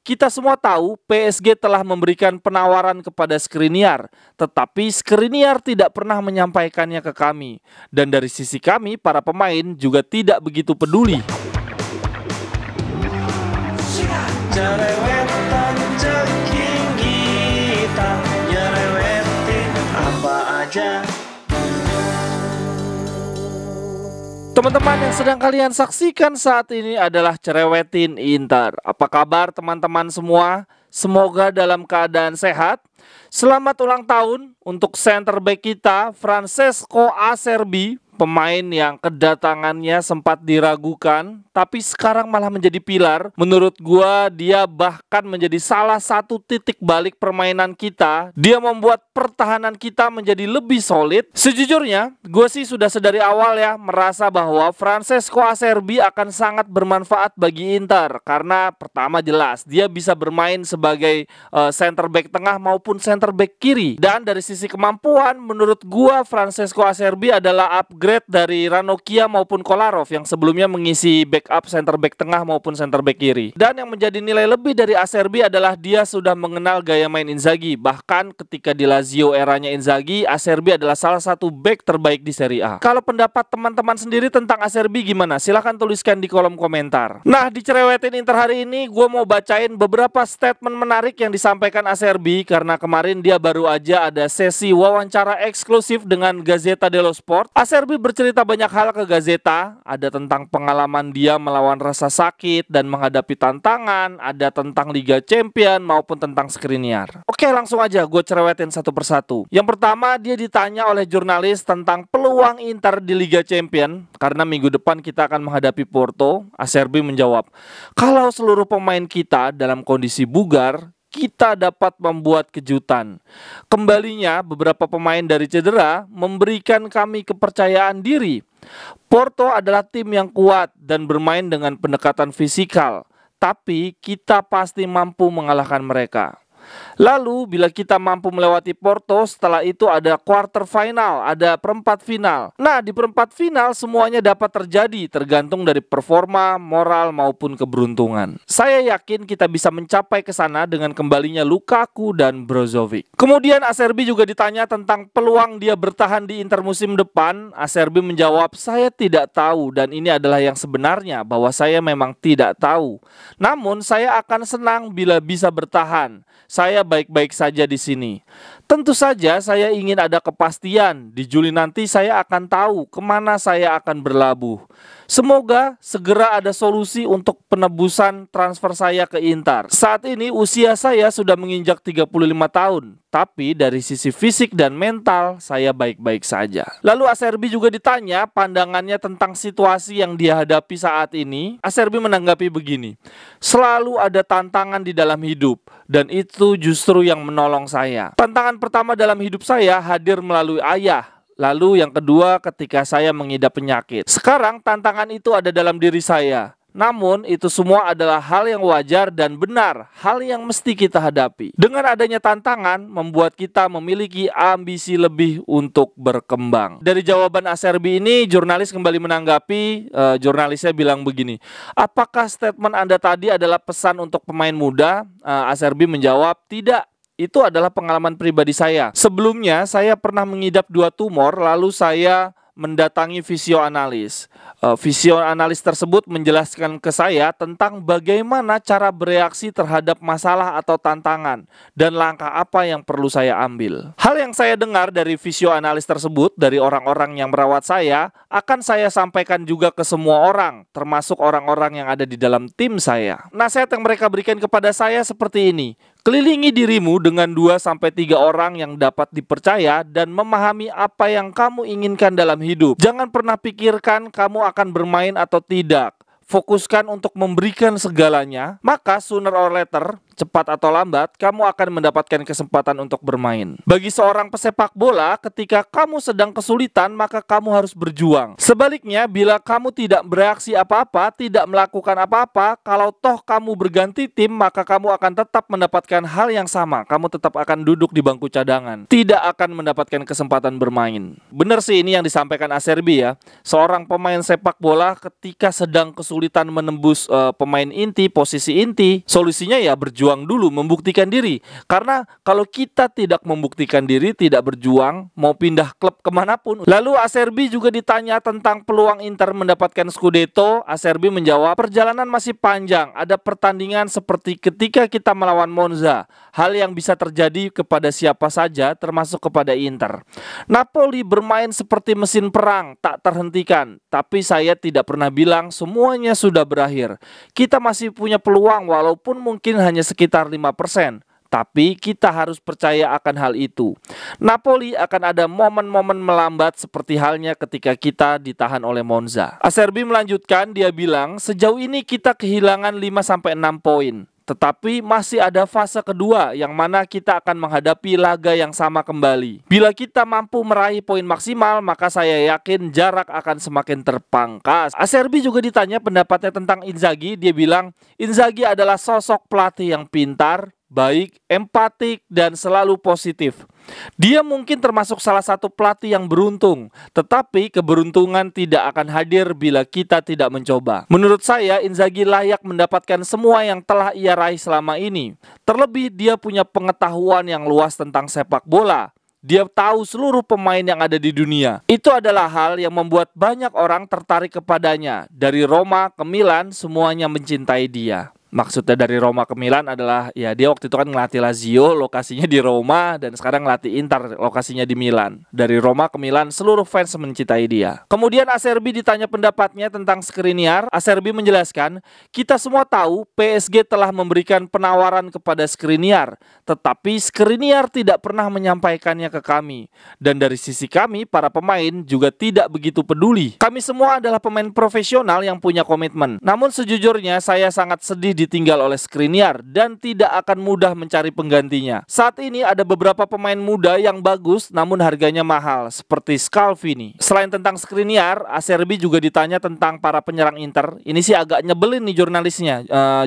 Kita semua tahu PSG telah memberikan penawaran kepada Skriniar, tetapi Skriniar tidak pernah menyampaikannya ke kami. Dan dari sisi kami, para pemain juga tidak begitu peduli. Cerewetan ceking kita nyerewetin apa aja. Teman-teman, yang sedang kalian saksikan saat ini adalah Cerewetin Inter. Apa kabar teman-teman semua? Semoga dalam keadaan sehat. Selamat ulang tahun untuk center back kita, Francesco Acerbi. Pemain yang kedatangannya sempat diragukan, tapi sekarang malah menjadi pilar. Menurut gua, dia bahkan menjadi salah satu titik balik permainan kita. Dia membuat pertahanan kita menjadi lebih solid. Sejujurnya, gua sih sudah sedari awal ya merasa bahwa Francesco Acerbi akan sangat bermanfaat bagi Inter. Karena pertama jelas, dia bisa bermain sebagai center back tengah maupun center back kiri. Dan dari sisi kemampuan, menurut gua Francesco Acerbi adalah upgrade dari Ranocchia maupun Kolarov yang sebelumnya mengisi backup center back tengah maupun center back kiri. Dan yang menjadi nilai lebih dari Acerbi adalah dia sudah mengenal gaya main Inzaghi. Bahkan ketika di Lazio eranya Inzaghi, Acerbi adalah salah satu back terbaik di Serie A. Kalau pendapat teman-teman sendiri tentang Acerbi gimana? Silahkan tuliskan di kolom komentar. Nah, di Cerewetin Inter hari ini gue mau bacain beberapa statement menarik yang disampaikan Acerbi, karena kemarin dia baru aja ada sesi wawancara eksklusif dengan Gazzetta dello Sport. Acerbi bercerita banyak hal ke Gazzetta, ada tentang pengalaman dia melawan rasa sakit dan menghadapi tantangan, ada tentang Liga Champion maupun tentang Skriniar. Oke, langsung aja gue cerewetin satu persatu. Yang pertama, dia ditanya oleh jurnalis tentang peluang Inter di Liga Champion karena minggu depan kita akan menghadapi Porto. Acerbi menjawab, kalau seluruh pemain kita dalam kondisi bugar, kita dapat membuat kejutan. Kembalinya beberapa pemain dari cedera memberikan kami kepercayaan diri. Porto adalah tim yang kuat dan bermain dengan pendekatan fisikal, tapi kita pasti mampu mengalahkan mereka. Lalu bila kita mampu melewati Porto, setelah itu ada quarter final, ada perempat final. Nah, di perempat final semuanya dapat terjadi tergantung dari performa, moral maupun keberuntungan. Saya yakin kita bisa mencapai ke sana dengan kembalinya Lukaku dan Brozovic. Kemudian Acerbi juga ditanya tentang peluang dia bertahan di Inter musim depan. Acerbi menjawab, saya tidak tahu dan ini adalah yang sebenarnya, bahwa saya memang tidak tahu. Namun saya akan senang bila bisa bertahan. Saya baik-baik saja di sini. Tentu saja saya ingin ada kepastian. Di Juli nanti saya akan tahu kemana saya akan berlabuh. Semoga segera ada solusi untuk penebusan transfer saya ke Inter. Saat ini usia saya sudah menginjak 35 tahun. Tapi dari sisi fisik dan mental saya baik-baik saja. Lalu Acerbi juga ditanya pandangannya tentang situasi yang dia hadapi saat ini. Acerbi menanggapi begini, selalu ada tantangan di dalam hidup dan itu justru yang menolong saya. Tantangan pertama dalam hidup saya hadir melalui ayah. Lalu yang kedua ketika saya mengidap penyakit. Sekarang tantangan itu ada dalam diri saya. Namun itu semua adalah hal yang wajar dan benar, hal yang mesti kita hadapi. Dengan adanya tantangan membuat kita memiliki ambisi lebih untuk berkembang. Dari jawaban Acerbi ini, jurnalis kembali menanggapi. Jurnalisnya bilang begini, apakah statement Anda tadi adalah pesan untuk pemain muda? Acerbi menjawab, tidak. Itu adalah pengalaman pribadi saya. Sebelumnya saya pernah mengidap 2 tumor, lalu saya mendatangi fisioanalis. Fisioanalis tersebut menjelaskan ke saya tentang bagaimana cara bereaksi terhadap masalah atau tantangan dan langkah apa yang perlu saya ambil. Hal yang saya dengar dari fisioanalis tersebut, dari orang-orang yang merawat saya, akan saya sampaikan juga ke semua orang, termasuk orang-orang yang ada di dalam tim saya. Nasihat yang mereka berikan kepada saya seperti ini, kelilingi dirimu dengan 2-3 orang yang dapat dipercaya dan memahami apa yang kamu inginkan dalam hidup. Jangan pernah pikirkan kamu akan bermain atau tidak. Fokuskan untuk memberikan segalanya, maka sooner or later, cepat atau lambat, kamu akan mendapatkan kesempatan untuk bermain. Bagi seorang pesepak bola, ketika kamu sedang kesulitan, maka kamu harus berjuang. Sebaliknya, bila kamu tidak bereaksi apa-apa, tidak melakukan apa-apa, kalau toh kamu berganti tim, maka kamu akan tetap mendapatkan hal yang sama. Kamu tetap akan duduk di bangku cadangan, tidak akan mendapatkan kesempatan bermain. Benar sih ini yang disampaikan Acerbi ya. Seorang pemain sepak bola ketika sedang kesulitan, kesulitan menembus pemain inti, posisi inti, solusinya ya berjuang dulu, membuktikan diri. Karena kalau kita tidak membuktikan diri, tidak berjuang, mau pindah klub kemanapun. Lalu Acerbi juga ditanya tentang peluang Inter mendapatkan Scudetto. Acerbi menjawab, perjalanan masih panjang, ada pertandingan seperti ketika kita melawan Monza. Hal yang bisa terjadi kepada siapa saja, termasuk kepada Inter. Napoli bermain seperti mesin perang, tak terhentikan. Tapi saya tidak pernah bilang semuanya sudah berakhir. Kita masih punya peluang walaupun mungkin hanya sekitar 5%. Tapi kita harus percaya akan hal itu. Napoli akan ada momen-momen melambat seperti halnya ketika kita ditahan oleh Monza. Acerbi melanjutkan, dia bilang, sejauh ini kita kehilangan 5-6 poin. Tetapi masih ada fase kedua yang mana kita akan menghadapi laga yang sama kembali. Bila kita mampu meraih poin maksimal, maka saya yakin jarak akan semakin terpangkas. Acerbi juga ditanya pendapatnya tentang Inzaghi. Dia bilang, Inzaghi adalah sosok pelatih yang pintar, baik, empatik, dan selalu positif. Dia mungkin termasuk salah satu pelatih yang beruntung, tetapi keberuntungan tidak akan hadir bila kita tidak mencoba. Menurut saya, Inzaghi layak mendapatkan semua yang telah ia raih selama ini. Terlebih dia punya pengetahuan yang luas tentang sepak bola. Dia tahu seluruh pemain yang ada di dunia. Itu adalah hal yang membuat banyak orang tertarik kepadanya. Dari Roma ke Milan, semuanya mencintai dia. Maksudnya dari Roma ke Milan adalah ya dia waktu itu kan ngelatih Lazio, lokasinya di Roma, dan sekarang ngelatih Inter, lokasinya di Milan. Dari Roma ke Milan seluruh fans mencintai dia. Kemudian Acerbi ditanya pendapatnya tentang Skriniar. Acerbi menjelaskan, kita semua tahu PSG telah memberikan penawaran kepada Skriniar, tetapi Skriniar tidak pernah menyampaikannya ke kami. Dan dari sisi kami, para pemain juga tidak begitu peduli. Kami semua adalah pemain profesional yang punya komitmen. Namun sejujurnya saya sangat sedih ditinggal oleh Skriniar dan tidak akan mudah mencari penggantinya. Saat ini ada beberapa pemain muda yang bagus namun harganya mahal seperti Scalvini. Selain tentang Skriniar, Acerbi juga ditanya tentang para penyerang Inter. Ini sih agak nyebelin nih jurnalisnya.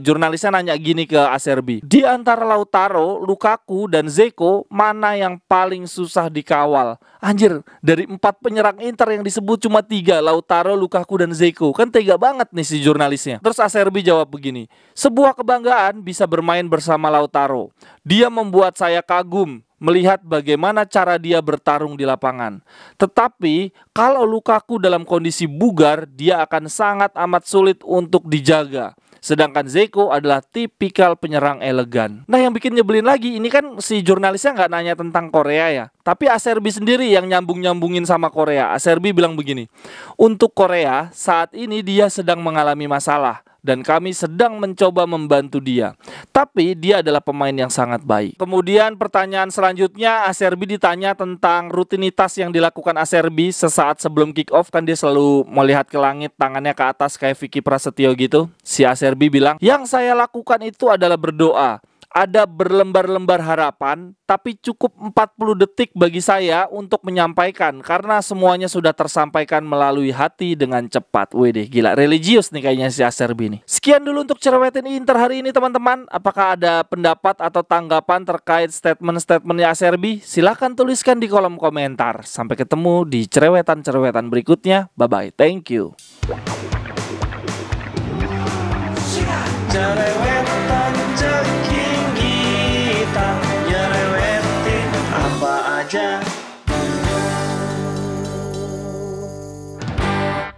Jurnalisnya nanya gini ke Acerbi, di antara Lautaro, Lukaku, dan Dzeko, mana yang paling susah dikawal? Anjir, dari 4 penyerang Inter yang disebut cuma 3, Lautaro, Lukaku, dan Dzeko. Kan tega banget nih si jurnalisnya. Terus Acerbi jawab begini, sebuah kebanggaan bisa bermain bersama Lautaro. Dia membuat saya kagum melihat bagaimana cara dia bertarung di lapangan. Tetapi kalau Lukaku dalam kondisi bugar, dia akan sangat amat sulit untuk dijaga. Sedangkan Dzeko adalah tipikal penyerang elegan. Nah yang bikin nyebelin lagi, ini kan si jurnalisnya nggak nanya tentang Korea ya, tapi Acerbi sendiri yang nyambung-nyambungin sama Korea. Acerbi bilang begini, untuk Korea saat ini dia sedang mengalami masalah dan kami sedang mencoba membantu dia. Tapi dia adalah pemain yang sangat baik. Kemudian pertanyaan selanjutnya, Acerbi ditanya tentang rutinitas yang dilakukan Acerbi sesaat sebelum kick off. Kan dia selalu melihat ke langit, tangannya ke atas kayak Vicky Prasetyo gitu. Si Acerbi bilang, yang saya lakukan itu adalah berdoa. Ada berlembar-lembar harapan, tapi cukup 40 detik bagi saya untuk menyampaikan karena semuanya sudah tersampaikan melalui hati dengan cepat. Wih, gila, religius nih kayaknya si Acerbi nih. Sekian dulu untuk Cerewetin Inter hari ini teman-teman. Apakah ada pendapat atau tanggapan terkait statement-statementnya Acerbi? Silahkan tuliskan di kolom komentar. Sampai ketemu di cerewetan-cerewetan berikutnya. Bye-bye, thank you.